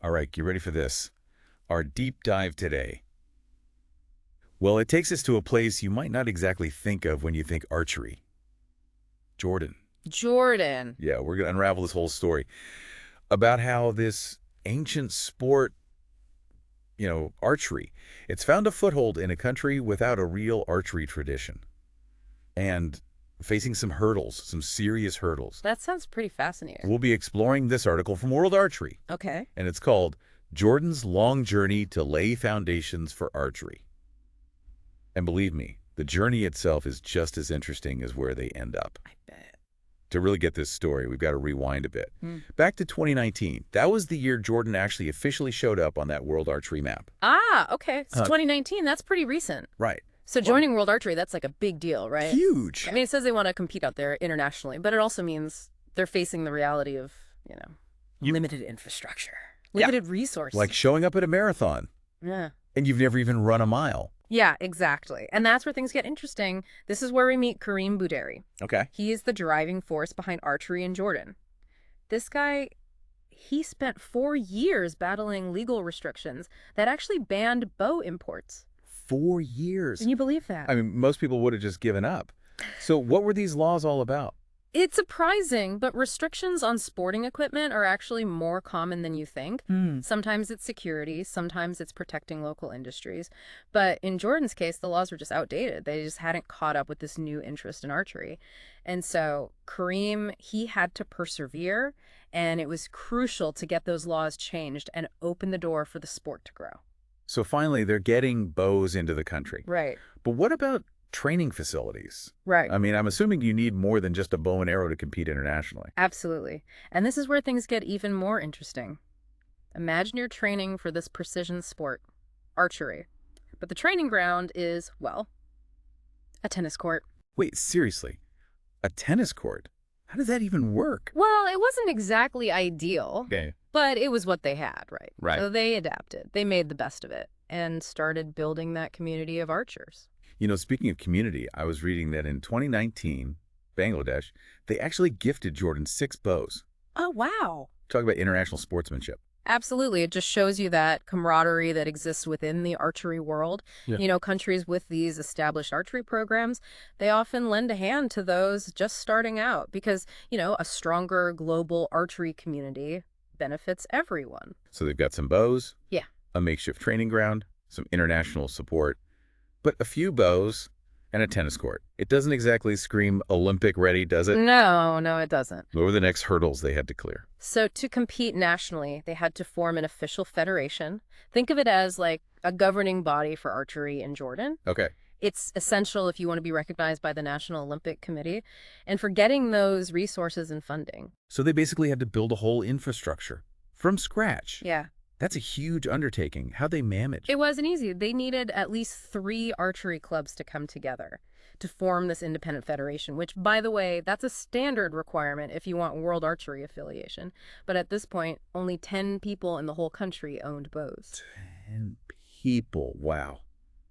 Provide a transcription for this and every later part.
All right, get ready for this. Our deep dive today. Well, it takes us to a place you might not exactly think of when you think archery. Jordan. Jordan. Yeah, we're going to unravel this whole story about how this ancient sport, archery, it's found a foothold in a country without a real archery tradition. And facing some hurdles, some serious hurdles. That sounds pretty fascinating. We'll be exploring this article from World Archery. Okay. And it's called Jordan's Long Journey to Lay Foundations for Archery. And believe me, the journey itself is just as interesting as where they end up. I bet. To really get this story, we've got to rewind a bit. Back to 2019. That was the year Jordan actually officially showed up on that World Archery map. Ah, okay. So 2019, that's pretty recent. Right. So joining World Archery, that's like a big deal, right? Huge. I mean, it says they want to compete out there internationally, but it also means they're facing the reality of, limited infrastructure, limited resources. Like showing up at a marathon. Yeah. And you've never even run a mile. Yeah, exactly. And that's where things get interesting. This is where we meet Kareem Bouderi. Okay. He is the driving force behind archery in Jordan. This guy, he spent 4 years battling legal restrictions that actually banned bow imports. 4 years. Can you believe that? I mean, most people would have just given up. So what were these laws all about? It's surprising, but restrictions on sporting equipment are actually more common than you think. Sometimes it's security, sometimes it's protecting local industries. But in Jordan's case, the laws were just outdated. They just hadn't caught up with this new interest in archery. And so Kareem, he had to persevere, and it was crucial to get those laws changed and open the door for the sport to grow. So finally, they're getting bows into the country. Right. But what about training facilities? Right. I mean, I'm assuming you need more than just a bow and arrow to compete internationally. Absolutely. And this is where things get even more interesting. Imagine you're training for this precision sport, archery. But the training ground is, well, a tennis court. Wait, seriously? A tennis court? How does that even work? Well, it wasn't exactly ideal, Okay. but it was what they had, right? Right. So they adapted. They made the best of it and started building that community of archers. Speaking of community, I was reading that in 2019, Bangladesh, they actually gifted Jordan 6 bows. Oh, wow. Talk about international sportsmanship. Absolutely. It just shows you that camaraderie that exists within the archery world. Yeah. Countries with these established archery programs, they often lend a hand to those just starting out because, a stronger global archery community benefits everyone. So they've got some bows, Yeah. a makeshift training ground, some international support, but a few bows and a tennis court. It doesn't exactly scream Olympic ready, does it? No, it doesn't. What were the next hurdles they had to clear? So to compete nationally, they had to form an official federation. Think of it as like a governing body for archery in Jordan. Okay. It's essential if you want to be recognized by the National Olympic Committee and for getting those resources and funding. So they basically had to build a whole infrastructure from scratch. Yeah. That's a huge undertaking. How'd they manage? It wasn't easy. They needed at least 3 archery clubs to come together to form this independent federation, which, by the way, that's a standard requirement if you want World Archery affiliation. But at this point, only 10 people in the whole country owned bows. 10 people. Wow.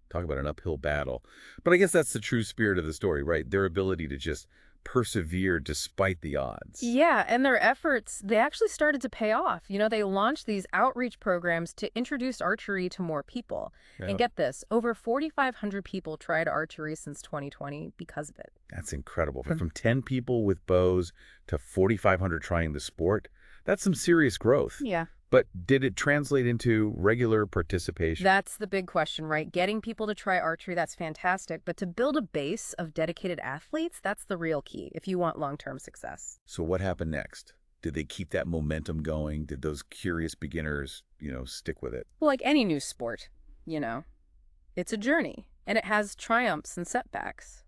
Talk about an uphill battle. But I guess that's the true spirit of the story, right? Their ability to just persevere despite the odds. Yeah, and their efforts, they actually started to pay off. They launched these outreach programs to introduce archery to more people. Yeah. And get this, over 4,500 people tried archery since 2020 because of it. That's incredible. From 10 people with bows to 4,500 trying the sport, that's some serious growth. Yeah. But did it translate into regular participation? That's the big question, right? Getting people to try archery, that's fantastic. But to build a base of dedicated athletes, that's the real key if you want long-term success. So what happened next? Did they keep that momentum going? Did those curious beginners, stick with it? Well, like any new sport, it's a journey, and it has triumphs and setbacks.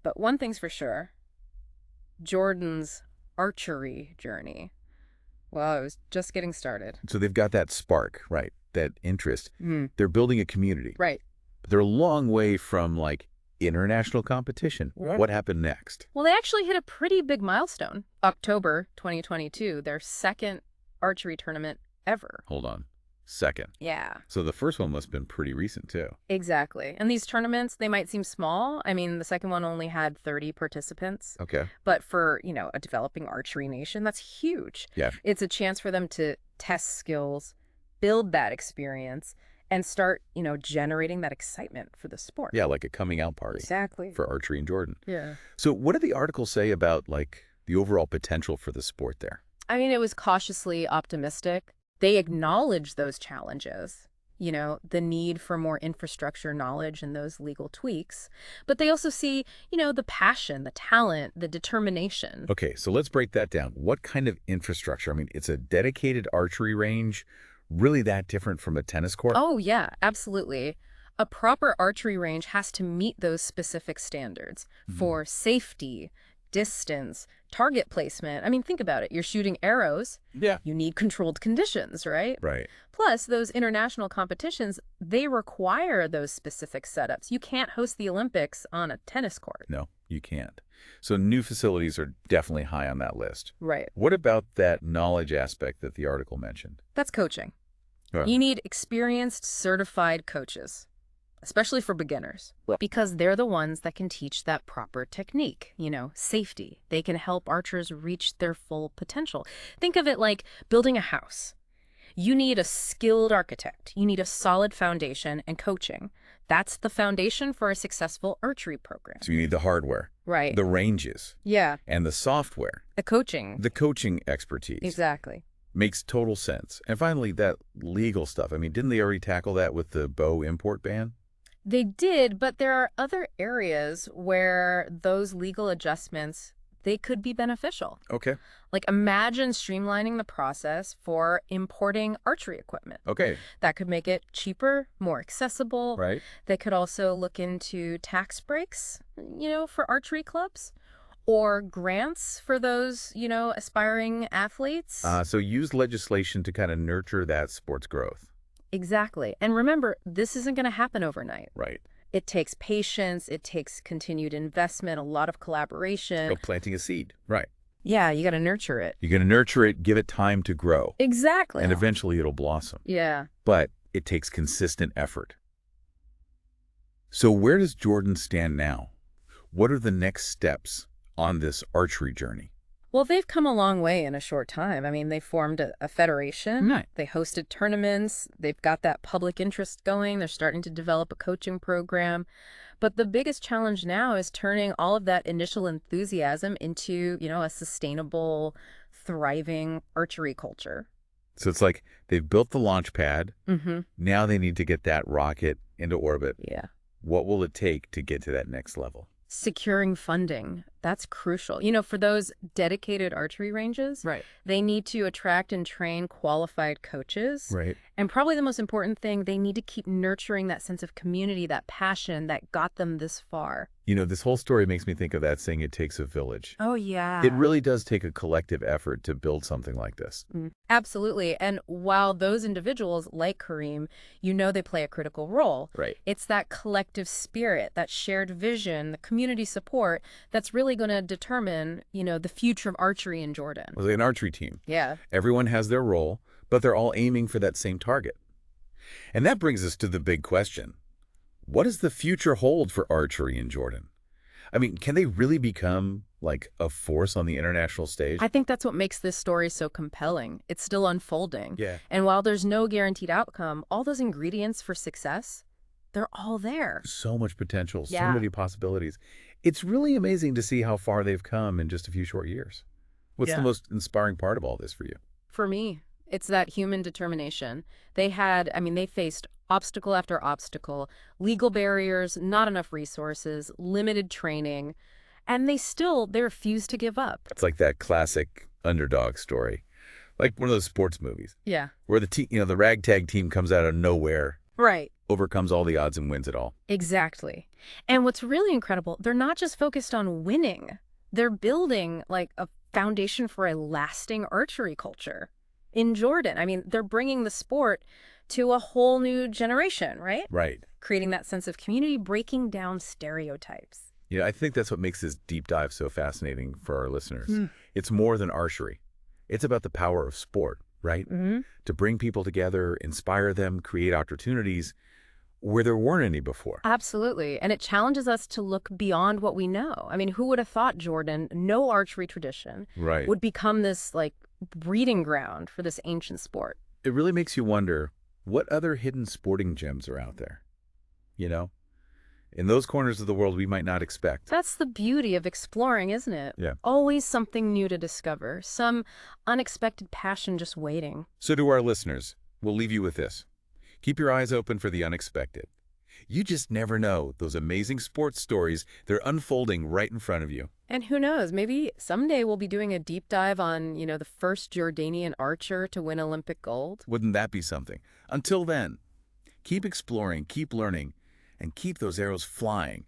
But one thing's for sure, Jordan's archery journey, well, it was just getting started. So they've got that spark, right? That interest. They're building a community. Right. But they're a long way from, international competition. Right. What happened next? Well, they actually hit a pretty big milestone. October 2022, their second archery tournament ever. Hold on. Second. Yeah. So the first one must have been pretty recent, too. Exactly. And these tournaments, they might seem small. I mean, the second one only had 30 participants. Okay. But for, a developing archery nation, that's huge. Yeah. It's a chance for them to test skills, build that experience and start, generating that excitement for the sport. Yeah, like a coming out party Exactly. for archery and Jordan. Yeah. So what did the article say about, like, the overall potential for the sport there? I mean, it was cautiously optimistic. They acknowledge those challenges, the need for more infrastructure knowledge and those legal tweaks. But they also see, the passion, the talent, the determination. Okay, so let's break that down. What kind of infrastructure? I mean, it's a dedicated archery range, really that different from a tennis court? Oh, yeah, absolutely. A proper archery range has to meet those specific standards for safety, distance, target placement. I mean, think about it. You're shooting arrows. Yeah. You need controlled conditions, right? Right. Plus, those international competitions, they require those specific setups. You can't host the Olympics on a tennis court. No, you can't. So new facilities are definitely high on that list. Right. What about that knowledge aspect that the article mentioned? That's coaching. Oh. You need experienced, certified coaches, especially for beginners, because they're the ones that can teach that proper technique, safety. They can help archers reach their full potential. Think of it like building a house. You need a skilled architect. You need a solid foundation and coaching. That's the foundation for a successful archery program. So you need the hardware, Right. the ranges, Yeah. and the software, The coaching. the coaching expertise. Exactly. Makes total sense. And finally, that legal stuff. I mean, didn't they already tackle that with the bow import ban? They did, but there are other areas where those legal adjustments, they could be beneficial. Okay. Like imagine streamlining the process for importing archery equipment. Okay. That could make it cheaper, more accessible. Right. They could also look into tax breaks, for archery clubs or grants for those, aspiring athletes. So use legislation to kind of nurture that sport's growth. Exactly. And remember, this isn't going to happen overnight. Right. It takes patience. It takes continued investment, a lot of collaboration. Like planting a seed. Right. Yeah, you got to nurture it. You're going to nurture it, give it time to grow. Exactly. And eventually it'll blossom. Yeah. But it takes consistent effort. So where does Jordan stand now? What are the next steps on this archery journey? Well, they've come a long way in a short time. I mean, they formed a federation. Right. They hosted tournaments. They've got that public interest going. They're starting to develop a coaching program. But the biggest challenge now is turning all of that initial enthusiasm into, a sustainable, thriving archery culture. So it's like they've built the launch pad. Mm-hmm. Now they need to get that rocket into orbit. Yeah. What will it take to get to that next level? Securing funding, that's crucial. For those dedicated archery ranges, Right. they need to attract and train qualified coaches. Right. And probably the most important thing, they need to keep nurturing that sense of community, that passion that got them this far. This whole story makes me think of that saying, it takes a village. Oh, yeah. It really does take a collective effort to build something like this. Absolutely. And while those individuals, like Kareem, they play a critical role. Right. It's that collective spirit, that shared vision, the community support that's really going to determine, the future of archery in Jordan. It was like an archery team. Yeah. Everyone has their role, but they're all aiming for that same target. And that brings us to the big question. What does the future hold for archery in Jordan? I mean, can they really become like a force on the international stage? I think that's what makes this story so compelling. It's still unfolding. Yeah. And while there's no guaranteed outcome, all those ingredients for success, they're all there. So much potential, so Yeah. many possibilities. It's really amazing to see how far they've come in just a few short years. What's Yeah. the most inspiring part of all this for you? For me, it's that human determination. They faced obstacle after obstacle, legal barriers, not enough resources, limited training, and they refuse to give up. It's like that classic underdog story, like one of those sports movies Yeah. where the ragtag team comes out of nowhere, Right. overcomes all the odds and wins it all. Exactly. And what's really incredible, they're not just focused on winning. They're building like a foundation for a lasting archery culture in Jordan. I mean, they're bringing the sport to a whole new generation, right? Right. Creating that sense of community, breaking down stereotypes. I think that's what makes this deep dive so fascinating for our listeners. It's more than archery. It's about the power of sport, right? Mm-hmm. To bring people together, inspire them, create opportunities where there weren't any before. Absolutely. And it challenges us to look beyond what we know. I mean, who would have thought Jordan, no archery tradition, Right. would become this like breeding ground for this ancient sport? It really makes you wonder what other hidden sporting gems are out there, you know? In those corners of the world we might not expect. That's the beauty of exploring, isn't it? Yeah. Always something new to discover, some unexpected passion just waiting. So to our listeners, we'll leave you with this. Keep your eyes open for the unexpected. You just never know those amazing sports stories, they're unfolding right in front of you. And who knows, maybe someday we'll be doing a deep dive on, the first Jordanian archer to win Olympic gold. Wouldn't that be something? Until then, keep exploring, keep learning, and keep those arrows flying